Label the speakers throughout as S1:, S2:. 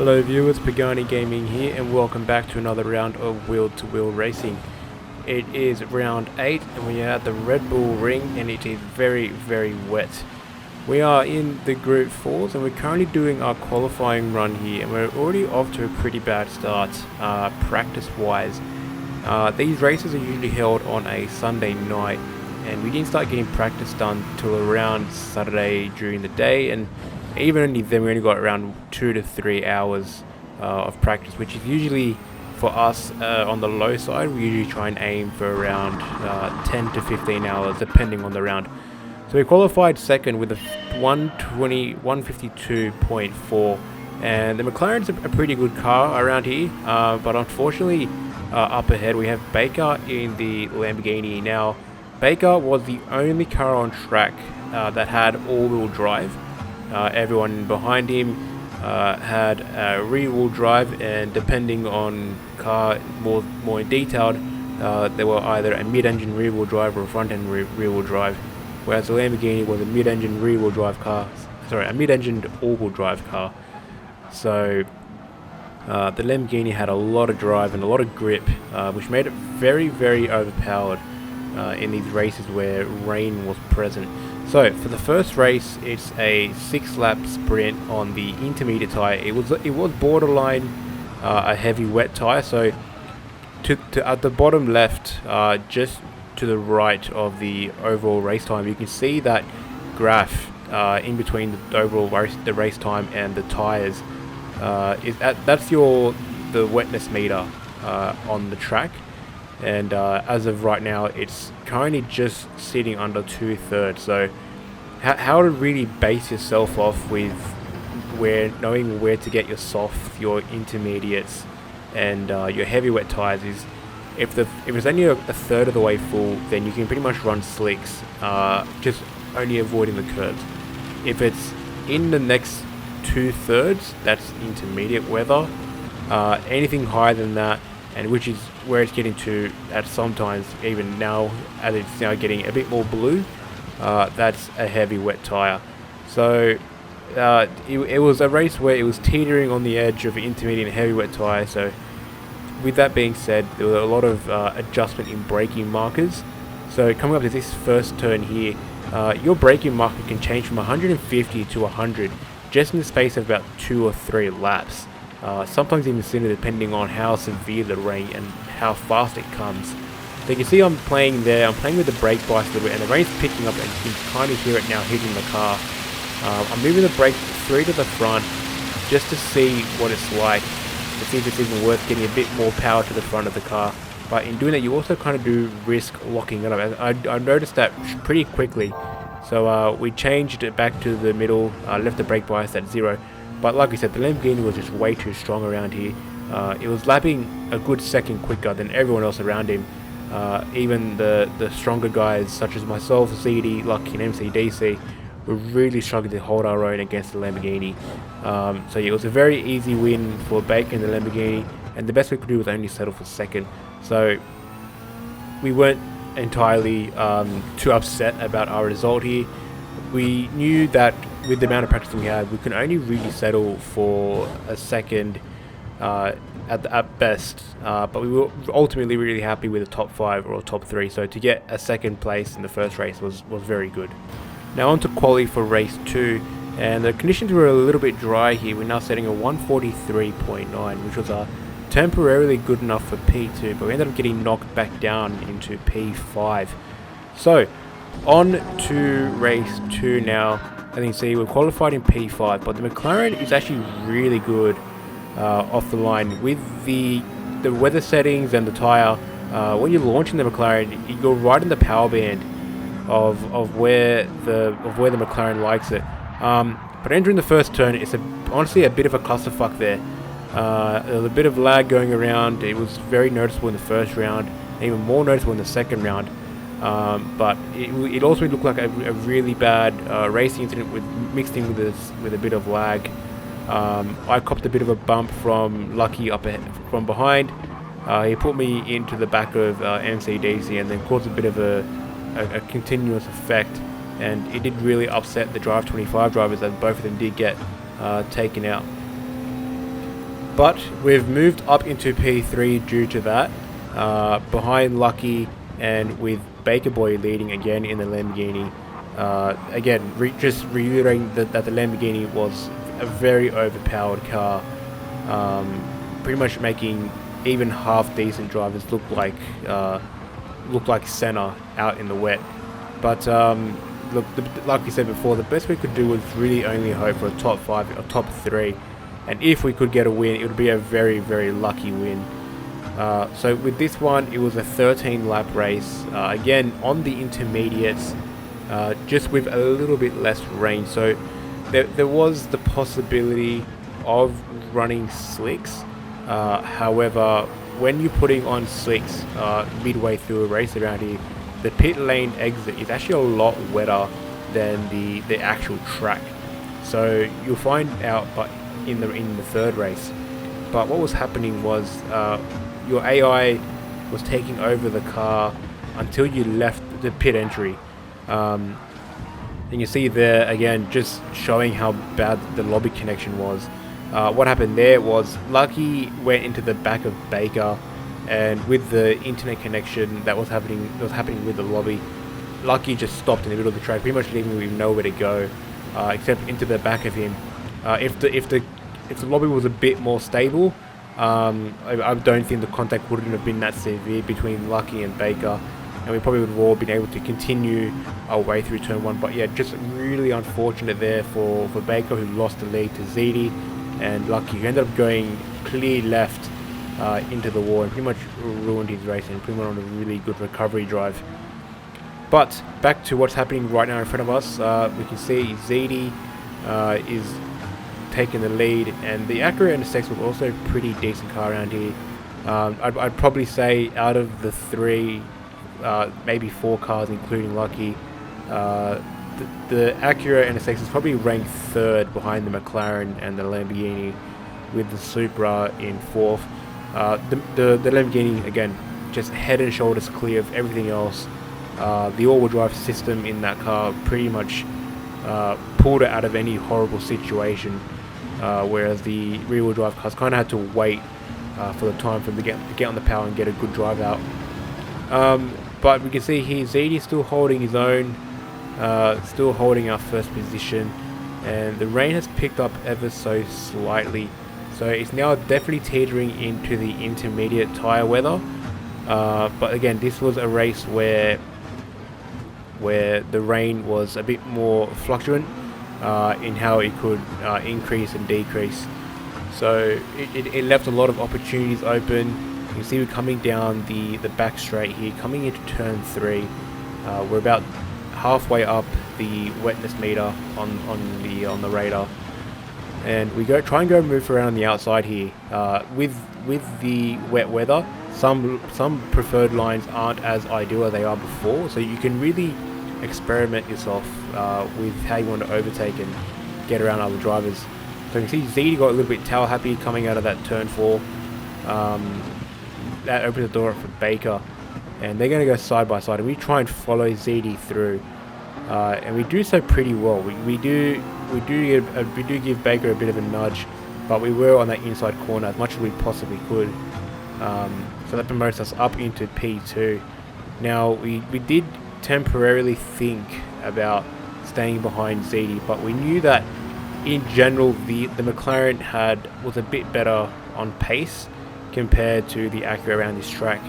S1: Hello viewers, Pagani Gaming here and welcome back to another round of wheel-to-wheel racing. It is round 8 and we are at the Red Bull Ring and it is very wet. We are in the Group 4s and we're currently doing our qualifying run here and we're already off to a pretty bad start practice wise. These races are usually held on a Sunday night and we didn't start getting practice done till around Saturday during the day, and even only then we only got around 2 to 3 hours of practice, which is usually for us on the low side. We usually try and aim for around 10 to 15 hours depending on the round. So we qualified second with a 152.4, and the McLaren's a pretty good car around here, but unfortunately up ahead we have Baker in the Lamborghini. Now Baker was the only car on track that had all-wheel drive. Everyone behind him had rear-wheel drive, and depending on car more in detailed, they were either a mid-engine rear-wheel drive or a front-end rear-wheel drive, whereas the Lamborghini was a mid-engine rear-wheel drive car. Sorry, a mid-engine all-wheel drive car. So the Lamborghini had a lot of drive and a lot of grip, which made it very overpowered in these races where rain was present. So for the first race, it's a 6-lap sprint on the intermediate tyre. It was borderline a heavy wet tyre. So to at the bottom left, just to the right of the overall race time, you can see that graph in between the overall race time and the tyres. That's the wetness meter on the track. And as of right now, it's currently just sitting under 2/3. So how to really base yourself off with knowing where to get your soft, your intermediates, and your heavy wet tires is if it's only a third of the way full, then you can pretty much run slicks, just only avoiding the curves. If it's in the next 2/3, that's intermediate weather. Anything higher than that, and which is where it's getting to at sometimes, even now as it's now getting a bit more blue, that's a heavy wet tire. So it was a race where it was teetering on the edge of intermediate and heavy wet tire. So with that being said, there were a lot of adjustment in braking markers. So coming up to this first turn here, your braking marker can change from 150 to 100 just in the space of about 2 or 3 laps. Sometimes even sooner, depending on how severe the rain and how fast it comes. So you can see I'm playing with the brake bias a little bit, and the rain's picking up, and you can kind of hear it now hitting the car. I'm moving the brake 3 to the front just to see what it's like, to see if it's even worth getting a bit more power to the front of the car. But in doing that, you also kind of do risk locking it up. I noticed that pretty quickly. So we changed it back to the middle, left the brake bias at 0. But like I said, the Lamborghini was just way too strong around here. It was lapping a good second quicker than everyone else around him. Even the stronger guys such as myself, ZD, Lucky and MCDC were really struggling to hold our own against the Lamborghini. So yeah, it was a very easy win for Baker and the Lamborghini, and the best we could do was only settle for second. So we weren't entirely too upset about our result here. We knew that with the amount of practice we had, we can only really settle for a second at best, but we were ultimately really happy with a top 5 or a top 3, so to get a second place in the first race was very good. Now on to quali for race 2, and the conditions were a little bit dry here. We're now setting a 143.9, which was temporarily good enough for P2, but we ended up getting knocked back down into P5. So on to race 2 now. As you can see, we're qualified in P5, but the McLaren is actually really good off the line with the weather settings and the tire. When you're launching the McLaren, you're right in the power band of where the McLaren likes it. But entering the first turn, it's honestly a bit of a clusterfuck there. There's a bit of lag going around. It was very noticeable in the first round, and even more noticeable in the second round. But it also looked like a really bad racing incident mixed in with a bit of lag. I copped a bit of a bump from Lucky up from behind. He put me into the back of MCDC and then caused a bit of a continuous effect, and it did really upset the Drive 25 drivers, as both of them did get taken out. But we've moved up into P3 due to that, behind Lucky and with Baker Boy leading again in the Lamborghini. Again, just reiterating that the Lamborghini was a very overpowered car, pretty much making even half decent drivers look like Senna out in the wet. But look, like we said before, the best we could do was really only hope for a top 5 or top 3, and if we could get a win, it would be a very, very lucky win. So with this one, it was a 13 lap race, again on the intermediates, just with a little bit less range. So there was the possibility of running slicks. However, when you're putting on slicks midway through a race around here, the pit lane exit is actually a lot wetter than the actual track. So you'll find out, but in the third race. But what was happening was your AI was taking over the car until you left the pit entry. And you see there again, just showing how bad the lobby connection was. What happened there was Lucky went into the back of Baker, and with the internet connection that was happening with the lobby, Lucky just stopped in the middle of the track, pretty much leaving him nowhere to go, except into the back of him. If the lobby was a bit more stable, I don't think the contact wouldn't have been that severe between Lucky and Baker, and we probably would have all been able to continue our way through turn 1. But yeah, just really unfortunate there for Baker, who lost the lead to ZD, and Lucky, who ended up going clear left into the wall and pretty much ruined his race and put him on a really good recovery drive. But back to what's happening right now in front of us, we can see ZD is taking the lead, and the Acura NSX was also a pretty decent car around here. I'd probably say out of the 3, maybe 4 cars including Lucky, the Acura NSX is probably ranked 3rd behind the McLaren and the Lamborghini, with the Supra in 4th. The Lamborghini, again, just head and shoulders clear of everything else. The all-wheel drive system in that car pretty much pulled it out of any horrible situation, whereas the rear-wheel drive cars kind of had to wait for the time for them to get on the power and get a good drive out. But we can see here ZD is still holding his own, still holding our first position, and the rain has picked up ever so slightly, so it's now definitely teetering into the intermediate tyre weather. But again, this was a race where the rain was a bit more fluctuant in how it could increase and decrease, so it left a lot of opportunities open. You can see we're coming down the back straight here, coming into turn 3. We're about halfway up the wetness meter on the radar, and we try and go move around on the outside here. With the wet weather, some preferred lines aren't as ideal as they are before, so you can really experiment yourself with how you want to overtake and get around other drivers. So you can see ZD got a little bit tail happy coming out of that turn 4. That opens the door up for Baker, and they're going to go side by side, and we try and follow ZD through, and we do so pretty well. We do give Baker a bit of a nudge, but we were on that inside corner as much as we possibly could. So that promotes us up into P2. Now we did temporarily think about staying behind ZD, but we knew that in general the McLaren was a bit better on pace compared to the Acura around this track,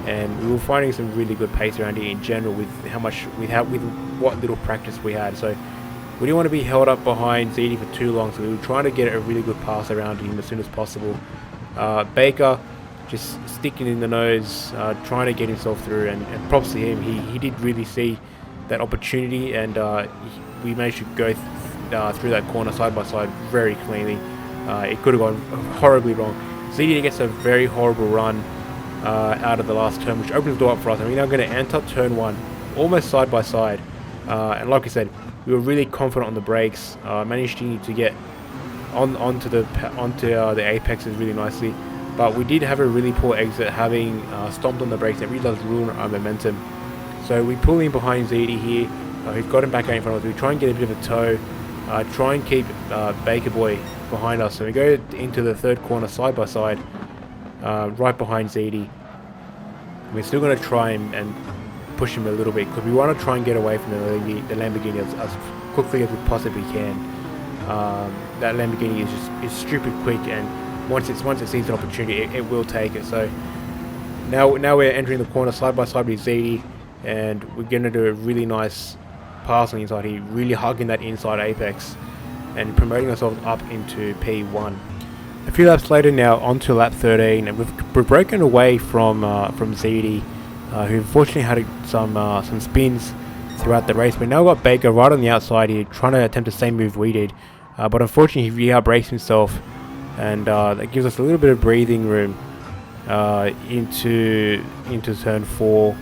S1: and we were finding some really good pace around here in general with what little practice we had. So we didn't want to be held up behind ZD for too long, so we were trying to get a really good pass around him as soon as possible. Baker just sticking in the nose, trying to get himself through, and props to him. He did really see that opportunity, and we managed to go through that corner side by side very cleanly. It could have gone horribly wrong. ZD gets a very horrible run out of the last turn, which opens the door up for us, and we're now going to enter turn 1 almost side by side. And like I said, we were really confident on the brakes, managed to get onto the apexes really nicely, but we did have a really poor exit, having stomped on the brakes. It really does ruin our momentum. So we pull in behind ZD here. He's got him back out in front of us. We try and get a bit of a tow, try and keep Baker Boy behind us. So we go into the third corner side by side, right behind ZD. We're still going to try and push him a little bit because we want to try and get away from the Lamborghini as quickly as we possibly can. That Lamborghini is stupid quick, and once it sees an opportunity, it will take it. So now we're entering the corner side by side with ZD, and we're going to do a really nice pass on the inside here, really hugging that inside apex and promoting ourselves up into P1. A few laps later now, onto lap 13, and we're broken away from ZD, who unfortunately had some spins throughout the race. We now got Baker right on the outside here, trying to attempt the same move we did, but unfortunately he re-brakes himself, and that gives us a little bit of breathing room into turn 4.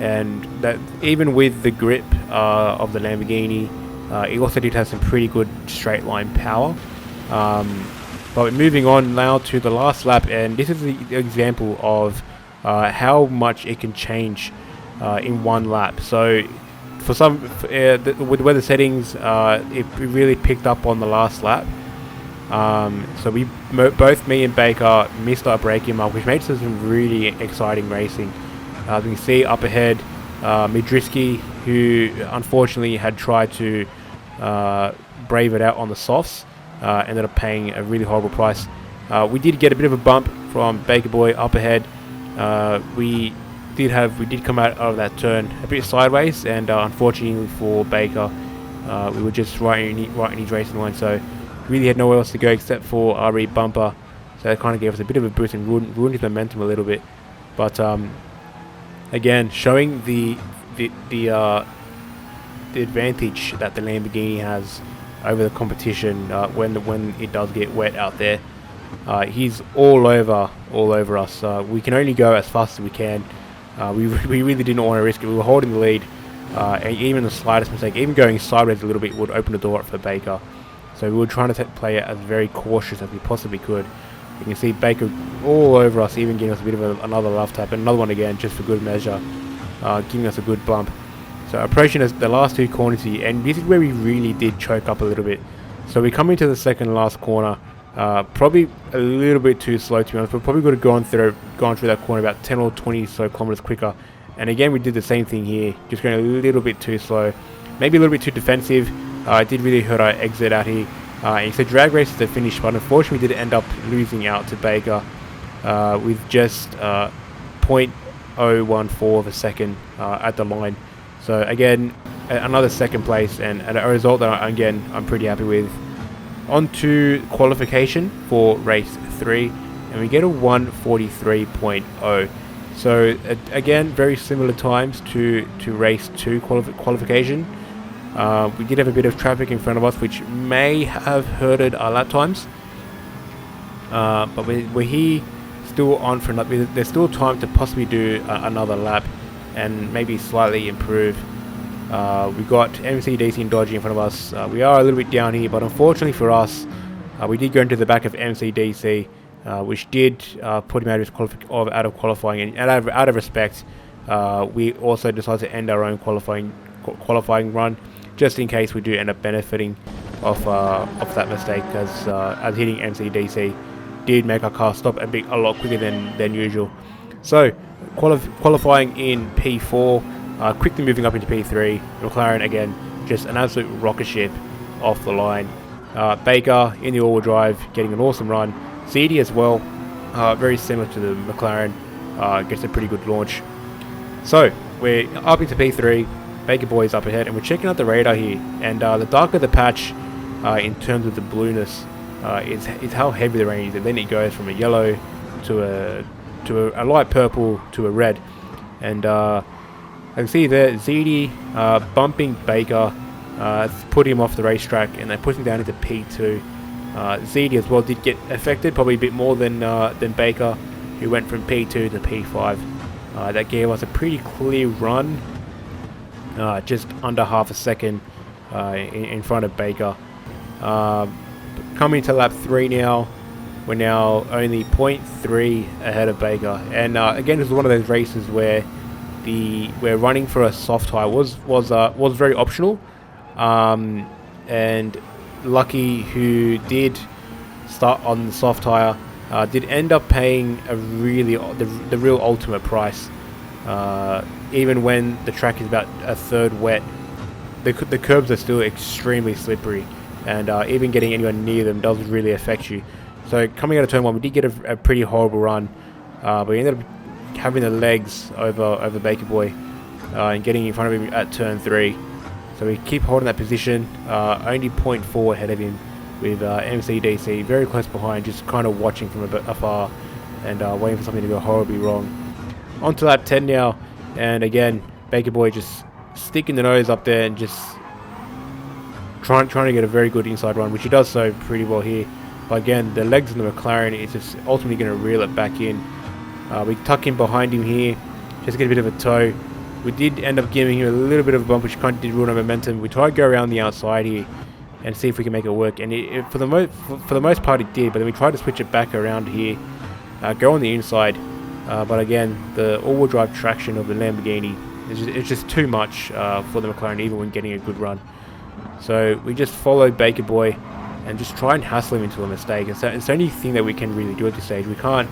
S1: And that even with the grip of the Lamborghini, it also did have some pretty good straight line power. But moving on now to the last lap, and this is the example of how much it can change in one lap. So for some, with the weather settings, it really picked up on the last lap. So both me and Baker missed our braking mark, which made for some really exciting racing. As you can see up ahead, Midriski, who unfortunately had tried to brave it out on the softs, ended up paying a really horrible price. We did get a bit of a bump from Baker Boy up ahead. We did come out of that turn a bit sideways, and unfortunately for Baker, we were just right in his racing line, so really had nowhere else to go except for our RE bumper. So that kind of gave us a bit of a boost and ruined his momentum a little bit. But again, showing the advantage that the Lamborghini has over the competition when it does get wet out there. He's all over us. We can only go as fast as we can. We really didn't want to risk it. We were holding the lead, and even the slightest mistake, even going sideways a little bit, would open the door up for Baker. So we were trying to play it as very cautious as we possibly could. You can see Baker all over us, even giving us a bit of another love tap, and another one again just for good measure, giving us a good bump. So approaching the last two corners here, and this is where we really did choke up a little bit. So we come into the second last corner, probably a little bit too slow to be honest. We probably could have gone through that corner about 10 or 20 kilometers quicker. And again, we did the same thing here, just going a little bit too slow, maybe a little bit too defensive. It did really hurt our exit out here. It's a drag race to the finish, but unfortunately we did end up losing out to Baker with just 0.014 of a second at the line. So again, another second place, and a result that again I'm pretty happy with. On to qualification for race 3, and we get a 1:43.0. So again, very similar times to race 2 qualification. We did have a bit of traffic in front of us, which may have hurted our lap times. But we're here still on for another. There's still time to possibly do another lap and maybe slightly improve. We've got MCDC and Dodgy in front of us. We are a little bit down here, but unfortunately for us, we did go into the back of MCDC, which did put him out of qualifying. And out of respect, we also decided to end our own qualifying run, just in case we do end up benefiting off that mistake, as hitting MCDC did make our car stop a lot quicker than usual. So qualifying in P4, quickly moving up into P3. McLaren again, just an absolute rocket ship off the line. Baker in the all-wheel drive, getting an awesome run. CD as well, very similar to the McLaren, gets a pretty good launch. So we're up into P3. Baker Boy is up ahead, and we're checking out the radar here. And the darker the patch, in terms of the blueness, is how heavy the rain is. And then it goes from a yellow to a light purple to a red. And I can see there ZD bumping Baker, put him off the racetrack, and they put him down into P2. ZD as well did get affected, probably a bit more than Baker, who went from P2 to P5. That gave us a pretty clear run, just under half a second in front of Baker. Coming to lap 3 now, we're now only 0.3 ahead of Baker. And again, this is one of those races where where running for a soft tire was very optional. And Lucky, who did start on the soft tire. Did end up paying a really the real ultimate price. Even when the track is about a third wet, the curbs are still extremely slippery, and even getting anywhere near them does really affect you. So coming out of turn 1, we did get a pretty horrible run, but we ended up having the legs over Baker Boy and getting in front of him at turn 3. So we keep holding that position, only 0.4 ahead of him, with MCDC very close behind, just kind of watching from afar and waiting for something to go horribly wrong. Onto lap 10 now, and again, Baker Boy just sticking the nose up there and just trying to get a very good inside run, which he does so pretty well here. But again, the legs of the McLaren is just ultimately going to reel it back in. We tuck in behind him here, just get a bit of a tow. We did end up giving him a little bit of a bump, which kind of did ruin our momentum. We tried to go around the outside here and see if we can make it work, and for the most part it did. But then we tried to switch it back around here, go on the inside. But again, the all-wheel drive traction of the Lamborghini is just too much for the McLaren, even when getting a good run. So we just follow Baker Boy and just try and hassle him into a mistake. It's the only thing that we can really do at this stage. We can't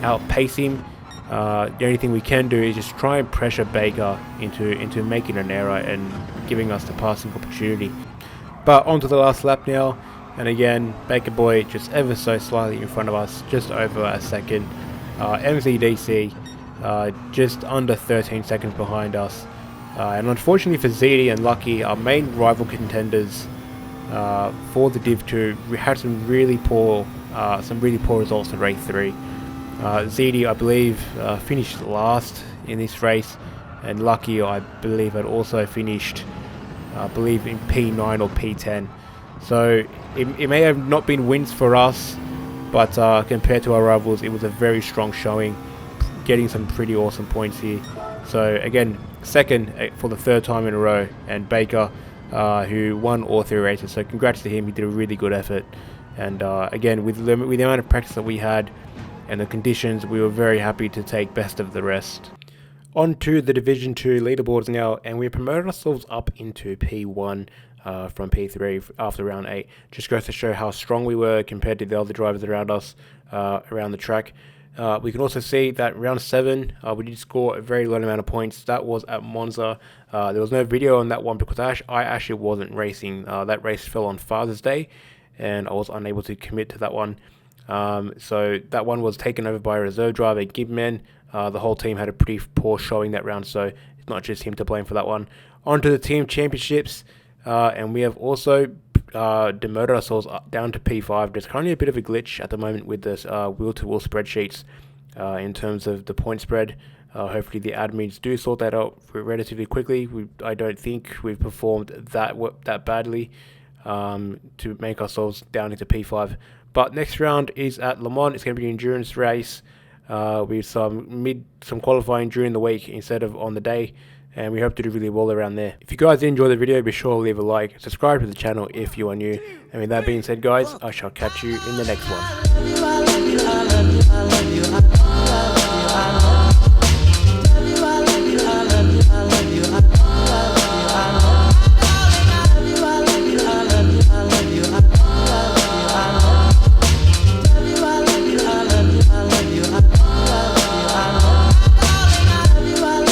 S1: outpace him. The only thing we can do is just try and pressure Baker into making an error and giving us the passing opportunity. But on to the last lap now, and again, Baker Boy just ever so slightly in front of us, just over a second. MZDC just under 13 seconds behind us. And unfortunately for ZD and Lucky, our main rival contenders for the Div 2, we had some really poor results in race 3. ZD, I believe, finished last in this race, and Lucky, I believe, had also finished, I believe, in P9 or P10. So it may have not been wins for us, but compared to our rivals, it was a very strong showing, getting some pretty awesome points here. So again, second for the 3rd time in a row, and Baker, who won all 3 races. So congrats to him. He did a really good effort, and again, with the amount of practice that we had and the conditions, we were very happy to take best of the rest. On to the Division 2 leaderboards now, and we promoted ourselves up into P1 from P3 after round 8. Just goes to show how strong we were compared to the other drivers around us around the track. We can also see that round 7 we did score a very low amount of points. That was at Monza. There was no video on that one because I actually wasn't racing. That race fell on Father's Day, and I was unable to commit to that one. So that one was taken over by a reserve driver, Gibman. The whole team had a pretty poor showing that round, so it's not just him to blame for that one. On to the team championships, and we have also demoted ourselves down to P5. There's currently a bit of a glitch at the moment with this wheel-to-wheel spreadsheets in terms of the point spread. Hopefully the admins do sort that out relatively quickly. I don't think we've performed that badly to make ourselves down into P5. But next round is at Le Mans. It's going to be an endurance race with some qualifying during the week instead of on the day, and we hope to do really well around there. If you guys did enjoy the video, be sure to leave a like, subscribe to the channel if you are new, and with that being said guys, I shall catch you in the next one.